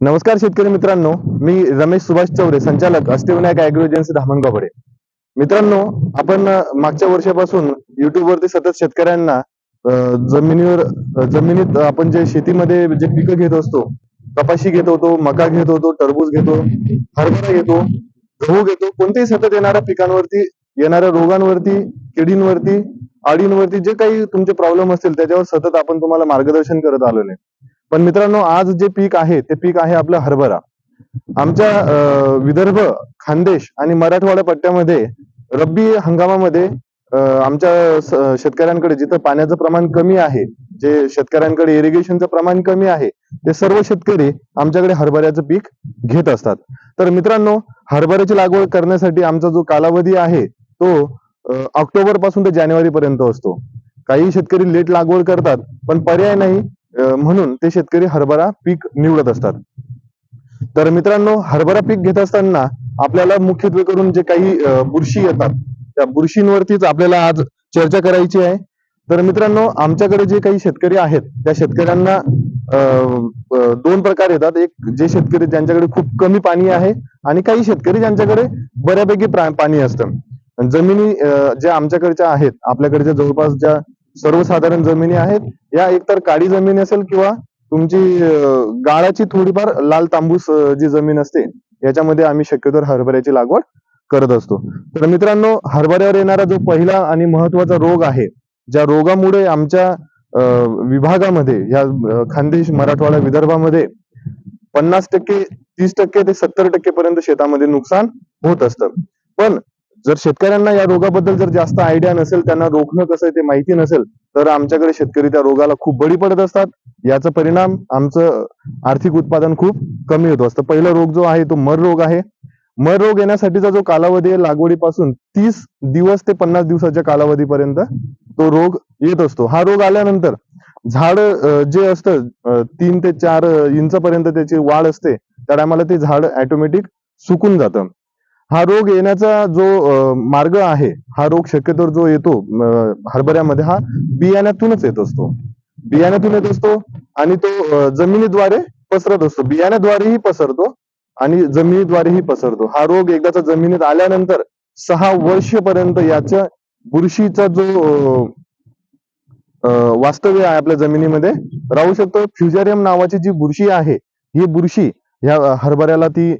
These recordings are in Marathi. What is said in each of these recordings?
नमस्कार शेतकरी मित्रांनो, मी रमेश सुभाष चौरे, संचालक अष्टविनायक ॲग्रो एजन्सी धामणगावडे. मित्रांनो, आपण मागच्या वर्षापासून YouTube वरती सतत शेतकऱ्यांना अ, जमिनीवर जमिनीत आपण जे शेतीमध्ये जे पिकं घेत असतो, कपाशी घेत होतो, मका घेत होतो, टरबूज घेतो, हरभरा घेतो, गहू घेतो, कोणत्याही सतत येणाऱ्या पिकांवरती, येणाऱ्या रोगांवरती, किडींवरती, अळींवरती जे काही तुमचे प्रॉब्लेम असतील त्याच्यावर सतत आपण तुम्हाला मार्गदर्शन करत आलेलो आहे. पण मित्रांनो, आज जे पीक आहे ते पीक आहे आपलं हरभरा. आमच्या विदर्भ, खानदेश आणि मराठवाडा पट्ट्यामध्ये रब्बी हंगामामध्ये आमच्या शेतकऱ्यांकडे जिथं पाण्याचं प्रमाण कमी आहे, जे शेतकऱ्यांकडे इरिगेशनचं प्रमाण कमी आहे, ते सर्व शेतकरी आमच्याकडे हरभऱ्याचं पीक घेत असतात. तर मित्रांनो, हरभऱ्याची लागवड करण्यासाठी आमचा जो कालावधी आहे तो ऑक्टोबर पासून ते जानेवारी पर्यंत असतो. काही शेतकरी लेट लागवड करतात, पण पर्याय नाही म्हणून ते शेतकरी हरभरा पीक निवडत असतात. तर मित्रांनो, हरभरा पीक घेत असताना आपल्याला मुख्यत्वे करून जे काही बुरशी येतात, त्या बुरशींवरतीच आपल्याला आज चर्चा करायची आहे. तर मित्रांनो, आमच्याकडे जे काही शेतकरी आहेत त्या शेतकऱ्यांना दोन प्रकार येतात. एक जे शेतकरी ज्यांच्याकडे खूप कमी पाणी आहे आणि काही शेतकरी ज्यांच्याकडे बऱ्यापैकी पाणी असतं. जमिनी ज्या आमच्याकडच्या आहेत, आपल्याकडच्या जवळपास ज्या सर्वसाधारण जमिनी आहेत, या एकतर काळी जमीन असेल किंवा तुमची गाळाची थोडीफार लाल तांबूस जी जमीन असते, याच्यामध्ये आम्ही शक्यतो हरभऱ्याची लागवड करत असतो. तर मित्रांनो, हरभऱ्यावर येणारा जो पहिला आणि महत्वाचा रोग आहे, ज्या रोगामुळे आमच्या विभागामध्ये या खानदेश, मराठवाडा, विदर्भामध्ये 50% 30% ते 70% पर्यंत शेतामध्ये नुकसान होत असतं. पण जर शेतकऱ्यांना या रोगाबद्दल जर जास्त आयडिया नसेल, त्यांना रोखणं कसं आहे ते माहिती नसेल, तर आमच्याकडे शेतकरी त्या रोगाला खूप बळी पडत असतात. याचा परिणाम आमचं आर्थिक उत्पादन खूप कमी होत असतं. पहिला रोग जो आहे तो मर रोग आहे. मर रोग येण्यासाठीचा जो कालावधी आहे, लागवडीपासून 30 दिवस ते 50 दिवसाच्या कालावधीपर्यंत तो रोग येत असतो. हा रोग आल्यानंतर झाड जे असतं 3 ते 4 इंचापर्यंत त्याची वाढ असते, त्या टायमाला ते झाड ऑटोमॅटिक सुकून जातं. हा रोग येण्याचा जो मार्ग आहे, हा रोग शक्यतो जो येतो हरभऱ्यामध्ये, हा बियाण्यातूनच येत असतो. बियाण्यातून येत असतो आणि तो जमिनीद्वारे पसरत असतो. बियाण्याद्वारेही पसरतो आणि जमिनीद्वारेही पसरतो. हा रोग एकदाचा जमिनीत आल्यानंतर 6 वर्षपर्यंत याच्या बुरशीचा जो वास्तव्य आहे आपल्या जमिनीमध्ये राहू शकतो. फ्युजेरियम नावाची जी बुरशी आहे, ही बुरशी ह्या हरभऱ्याला ती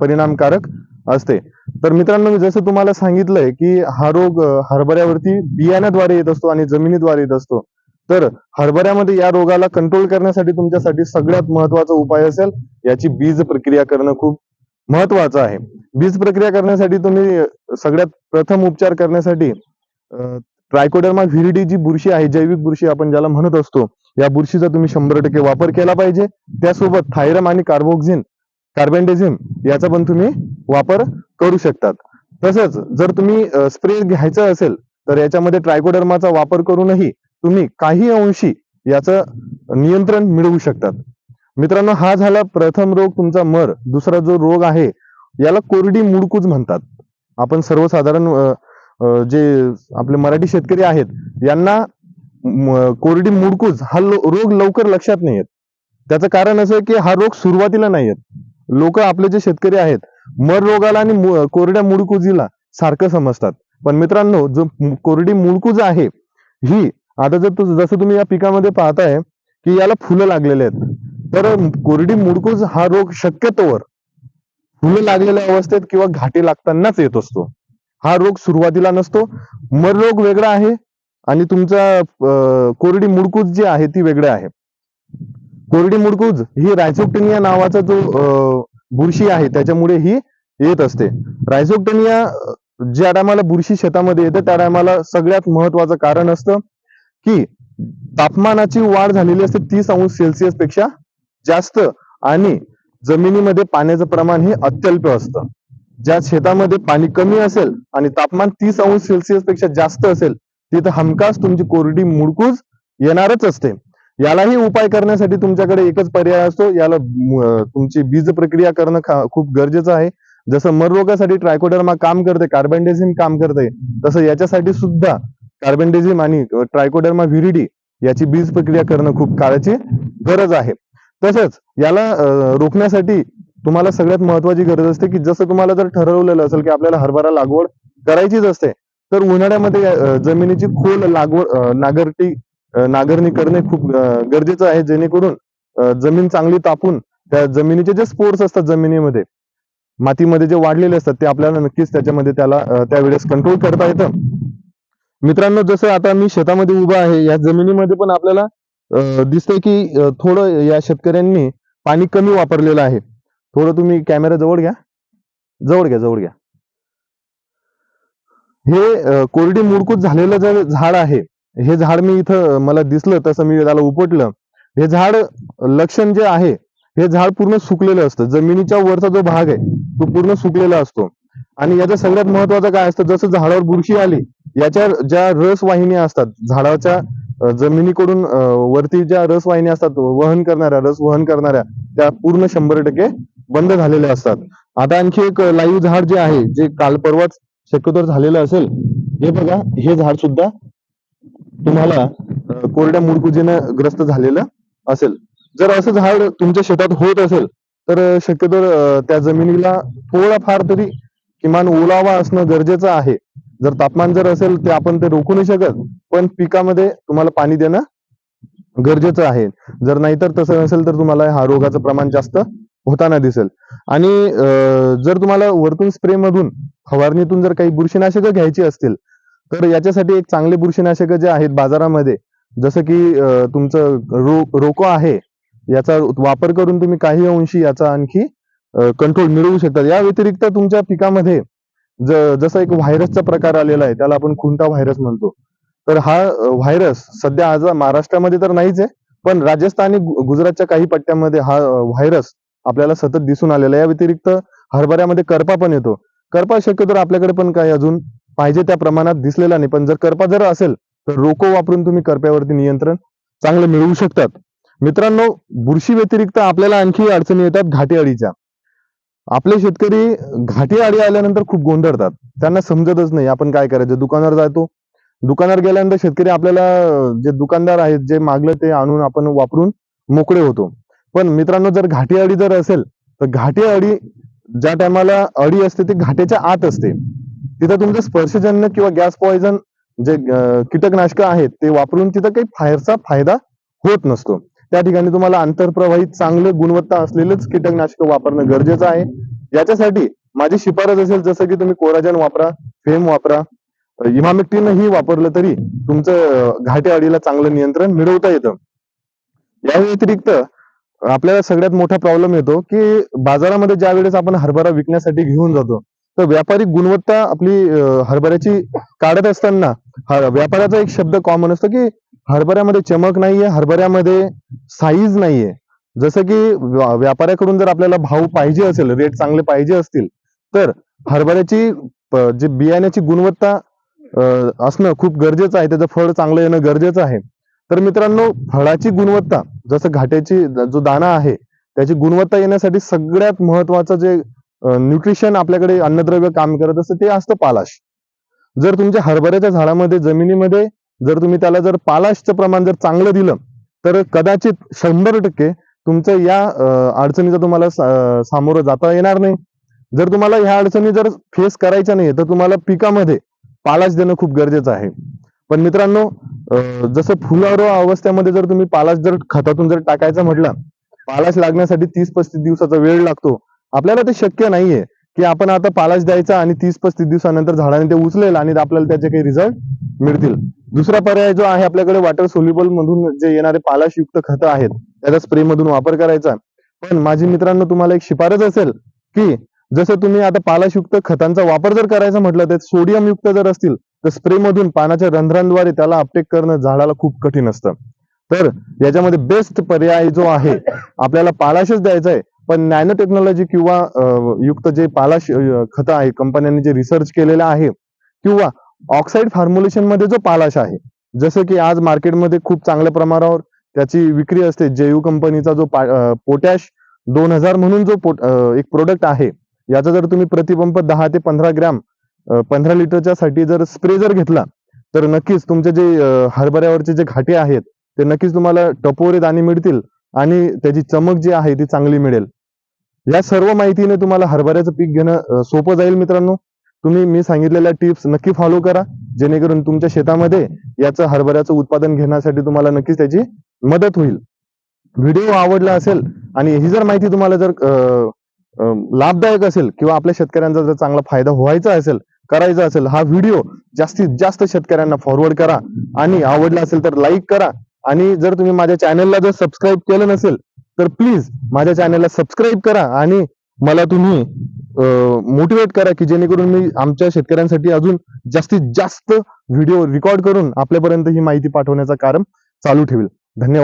परिणामकारक असते. तर मित्रांनो, मी जसं तुम्हाला सांगितलंय की हा रोग हरभऱ्यावरती बियाण्याद्वारे येत असतो आणि जमिनीद्वारे येत असतो. तर हरभऱ्यामध्ये या रोगाला कंट्रोल करण्यासाठी तुमच्यासाठी सगळ्यात महत्वाचा उपाय असेल, याची बीज प्रक्रिया करणं खूप महत्वाचं आहे. बीज प्रक्रिया करण्यासाठी तुम्ही सगळ्यात प्रथम उपचार करण्यासाठी ट्रायकोडर्मा व्हिरिडी जी बुरशी आहे, जैविक बुरशी आपण ज्याला म्हणत असतो, या बुरशीचा तुम्ही 100% वापर केला पाहिजे. त्यासोबत थायरम आणि कार्बेंडेझिम याचा पण तुम्ही वापर करू शकतात. तसंच जर तुम्ही स्प्रे घ्यायचा असेल, तर याच्यामध्ये ट्रायकोडर्माचा वापर करूनही तुम्ही काही अंशी याचं नियंत्रण मिळवू शकतात. मित्रांनो, हा झाला प्रथम रोग तुमचा मर. दुसरा जो रोग आहे, याला कोरडी मुडकूज म्हणतात. आपण सर्वसाधारण जे आपले मराठी शेतकरी आहेत, यांना कोरडी मुडकूज हा रोग लवकर लक्षात नाही येत. त्याचं कारण असं आहे की हा रोग सुरुवातीला नाही येत. लोक आपले जे शेतकरी आहेत, मर रोगाला आणि कोरड्या मुडकुजीला सारखं समजतात. पण मित्रांनो, जो कोरडी मुडकूज आहे, ही आता जसं तुम्ही या पिकामध्ये पाहताय की याला फुलं लागलेले आहेत. तर कोरडी मुडकूज हा रोग शक्यतोवर फुलं लागलेल्या अवस्थेत किंवा घाटे लागतानाच येत असतो. हा रोग सुरुवातीला नसतो. मर रोग वेगळा आहे आणि तुमचा कोरडी मुडकूज जी आहे ती वेगळी आहे. कोरडी मुडकूज ही रायझोक्टेनिया नावाचा जो बुरशी आहे, त्याच्यामुळे ही येत असते. रायझोक्टेनिया ज्या टायमाला बुरशी शेतामध्ये येते, त्या टायमाला सगळ्यात महत्वाचं कारण असतं की तापमानाची वाढ झालेली असते 30°C पेक्षा जास्त आणि जमिनीमध्ये पाण्याचं प्रमाण हे अत्यल्प असतं. ज्या शेतामध्ये पाणी कमी असेल आणि तापमान 30°C पेक्षा जास्त असेल, तिथं हमखास तुमची कोरडी मुडकूज येणारच असते. यालाही उपाय करण्यासाठी तुमच्याकडे एकच पर्याय असतो. याला तुमची बीज प्रक्रिया करणं खूप गरजेचं आहे. जसं मर रोगासाठी ट्रायकोडर्मा काम करते, कार्बेंडेझिम काम करते, तसं याच्यासाठी सुद्धा कार्बेंडेझिम आणि ट्रायकोडर्मा व्हिरिडी याची बीज प्रक्रिया करणं खूप काळाची गरज आहे. तसंच याला रोखण्यासाठी तुम्हाला सगळ्यात महत्वाची गरज असते की जसं तुम्हाला जर ठरवलेलं असेल की आपल्याला हरभरा लागवड करायचीच असते, तर उन्हाळ्यामध्ये जमिनीची खोल लागवड नांगरणी करणे खूप गरजेचं आहे, जेणेकरून जमीन चांगली तापून त्या जमिनीचे जे स्पोर्स असतात जमिनीमध्ये मातीमध्ये जे वाढलेले असतात ते आपल्याला नक्कीच त्याच्यामध्ये त्यावेळेस कंट्रोल करता येतं. मित्रांनो, जसं आता मी शेतामध्ये उभा आहे, या जमिनीमध्ये पण आपल्याला दिसतंय की थोडं या शेतकऱ्यांनी पाणी कमी वापरलेलं आहे. थोडं तुम्ही कॅमेरा जवळ घ्या, जवळ घ्या. हे कोरडी मुडकूत झालेलं जे झाड आहे, हे झाड मी इथं मला दिसलं तसं मी त्याला उपटलं. हे झाड लक्षण जे आहे, हे झाड पूर्ण सुकलेलं असतं. जमिनीच्या वरचा जो भाग आहे, तो पूर्ण सुकलेला असतो. आणि याचं सगळ्यात महत्वाचं काय असतं, जसं झाडावर बुरशी आली, याच्या ज्या रसवाहिन्या असतात, झाडाच्या जमिनीकडून वरती ज्या रसवाहिन्या असतात, रस वहन करणाऱ्या, त्या पूर्ण 100% बंद झालेल्या असतात. आता आणखी एक लाईव्ह झाड जे आहे, जे काल परवाच शक्यतोवर झालेलं असेल, हे बघा, हे झाड सुद्धा तुम्हाला कोरड्या मुळकुजीनं ग्रस्त झालेलं असेल. जर असं झाड तुमच्या शेतात होत असेल, तर शक्यतोवर त्या जमिनीला थोडाफार तरी किमान ओलावा असणं गरजेचं आहे. जर तापमान जर असेल ते आपण ते रोखू नाही शकत, पण पिकामध्ये तुम्हाला पाणी देणं गरजेचं आहे. जर नाहीतर तसं नसेल तर तुम्हाला हा रोगाचं प्रमाण जास्त होताना दिसेल. आणि जर तुम्हाला वरतून स्प्रे मधून फवारणीतून जर काही बुरशीनाशकं घ्यायची असतील, तर याच्यासाठी एक चांगले बुरशीनाशकं जे आहेत बाजारामध्ये, जसं की तुमचं रोको आहे, याचा वापर करून तुम्ही काही अंशी याचा आणखी कंट्रोल मिळवू शकता. या व्यतिरिक्त तुमच्या पिकामध्ये जसं एक व्हायरसचा प्रकार आलेला आहे, त्याला आपण खुंटा व्हायरस म्हणतो. तर हा व्हायरस सध्या आज महाराष्ट्रामध्ये तर नाहीच आहे, पण राजस्थान आणि गुजरातच्या काही पट्ट्यामध्ये हा व्हायरस आपल्याला सतत दिसून आलेला आहे. या व्यतिरिक्त हरभऱ्यामध्ये करपा पण येतो. करपा शक्यतो आपल्याकडे पण काही अजून पाहिजे त्या प्रमाणात दिसलेला नाही. पण जर करपा जर असेल, तर रोको वापरून तुम्ही करप्यावरती नियंत्रण चांगलं मिळवू शकतात. मित्रांनो, बुरशी व्यतिरिक्त आपल्याला आणखी अडचणी येतात घाटे अळीच्या. आपले शेतकरी घाटी अळी आल्यानंतर खूप गोंधळतात. त्यांना समजतच नाही आपण काय करायचं. दुकानावर जातो. दुकानावर गेल्यानंतर शेतकरी आपल्याला जे दुकानदार आहेत, जे मागलं ते आणून आपण वापरून मोकळे होतो. पण मित्रांनो, जर घाटी अळी जर असेल, तर घाटी अळी ज्या टायमाला अळी असते ती घाट्याच्या आत असते. तिथं तुमचं स्पर्शजन्य किंवा गॅस पॉइझन जे कीटकनाशक आहेत ते वापरून तिथं काही फायरचा फायदा होत नसतो. त्या ठिकाणी तुम्हाला आंतरप्रवाहित चांगले गुणवत्ता असलेलेच कीटकनाशक वापरणं गरजेचं आहे. याच्यासाठी माझी शिफारस असेल, जसं की तुम्ही कोराजन वापरा, फेम वापरा, इमामेक्टिन ही वापरलं तरी तुमचं घाटे अळीला चांगलं नियंत्रण मिळवता येतं. या व्यतिरिक्त आपल्याला सगळ्यात मोठा प्रॉब्लेम येतो की बाजारामध्ये ज्या वेळेस आपण हरभरा विकण्यासाठी घेऊन जातो, तर व्यापारी गुणवत्ता आपली हरभऱ्याची काढत असताना व्यापाऱ्याचा एक शब्द कॉमन असतो की हरभऱ्यामध्ये चमक नाहीये, हरभऱ्यामध्ये साईज नाहीये. जसं की व्यापाऱ्याकडून जर आपल्याला भाव पाहिजे असेल, रेट चांगले पाहिजे असतील, तर हरभऱ्याची जे बियाण्याची गुणवत्ता असणं खूप गरजेचं आहे. त्याचं फळ चांगलं येणं गरजेचं आहे. तर मित्रांनो, फळाची गुणवत्ता, जसं घाट्याची जो दाणा आहे, त्याची गुणवत्ता येण्यासाठी सगळ्यात महत्वाचं जे न्यूट्रिशन आपल्याकडे अन्नद्रव्य काम करत असतं ते असतं पालाश. जर तुमच्या हरभऱ्याच्या झाडामध्ये जमिनीमध्ये जर तुम्ही त्याला जर पालाशचं प्रमाण जर चांगलं दिलं, तर कदाचित 100% तुमचं या अडचणीचा तुम्हाला सामोरं जाता येणार नाही. जर तुम्हाला ह्या अडचणी जर फेस करायच्या नाही, तर तुम्हाला पिकामध्ये पालाश देणं खूप गरजेचं आहे. पण मित्रांनो, जसं फुलारो अवस्थेमध्ये जर तुम्ही पालाश जर खतातून जर टाकायचा म्हटलं, पालाश लागण्यासाठी 30-35 दिवसाचा वेळ लागतो. आपल्याला ते शक्य नाहीये की आपण आता पालाश द्यायचा आणि 30-35 दिवसानंतर झाडाने ते उचलेल आणि आपल्याला त्याचे काही रिझल्ट मिळतील. दुसरा पर्याय जो आहे आपल्याकडे, वॉटर सोल्युबल मधून जे येणारे पालाशयुक्त खतं आहेत, त्याचा स्प्रे मधून वापर करायचा. पण माझी मित्रांनो तुम्हाला एक शिफारस असेल की जसं तुम्ही आता पालाशयुक्त खतांचा वापर जर करायचा म्हटलं, तर सोडियम युक्त जर असतील, तर स्प्रे मधून पानाच्या रंध्रांद्वारे त्याला अपटेक करणं झाडाला खूप कठीण असतं. तर याच्यामध्ये बेस्ट पर्याय जो आहे, आपल्याला पालाशच द्यायचा आहे, पण नॅनो टेक्नॉलॉजी किंवा युक्त जे पालाश खतं आहे, कंपन्यांनी जे रिसर्च केलेलं आहे, किंवा ऑक्साईड फॉर्म्युलेशन मध्ये जो पालाश आहे, जसं की आज मार्केटमध्ये खूप चांगल्या प्रमाणावर त्याची विक्री असते. जेयू कंपनीचा जो पोटॅश 2000 म्हणून जो एक प्रोडक्ट आहे, याचा जर तुम्ही प्रतिपंप 10 ते 15 ग्रॅम 15 लिटरच्या साठी जर स्प्रे जर घेतला, तर नक्कीच तुमचे जे हरभऱ्यावरचे जे घाटे आहेत, ते नक्कीच तुम्हाला टपोरे दाणे मिळतील आणि त्याची चमक जी आहे ती चांगली मिळेल. या सर्व माहितीने तुम्हाला हरभऱ्याचं पीक घेणं सोपं जाईल मित्रांनो. तुम्ही मी सांगितलेल्या टिप्स नक्की फॉलो करा, जेणेकरून तुमच्या शेतामध्ये याचं हरभऱ्याचं उत्पादन घेण्यासाठी तुम्हाला नक्कीच त्याची मदत होईल. व्हिडिओ आवडला असेल आणि ही जर माहिती तुम्हाला जर लाभदायक असेल किंवा आपल्या शेतकऱ्यांचा जर चांगला फायदा व्हायचा असेल, करायचा असेल, हा व्हिडिओ जास्तीत जास्त शेतकऱ्यांना फॉरवर्ड करा आणि आवडला असेल तर लाईक करा. आणि जर तुम्ही माझ्या चॅनलला जर सबस्क्राईब केलं नसेल तर प्लीज माझ्या चॅनलला सबस्क्राईब करा आणि मला तुम्ही मोटिवेट करा की जेणेकरून मी आमच्या शेतकऱ्यांसाठी अजून जास्तीत जास्त व्हिडिओ रेकॉर्ड करून आपल्यापर्यंत ही माहिती पाठवण्याचं काम चालू ठेवेल. धन्यवाद.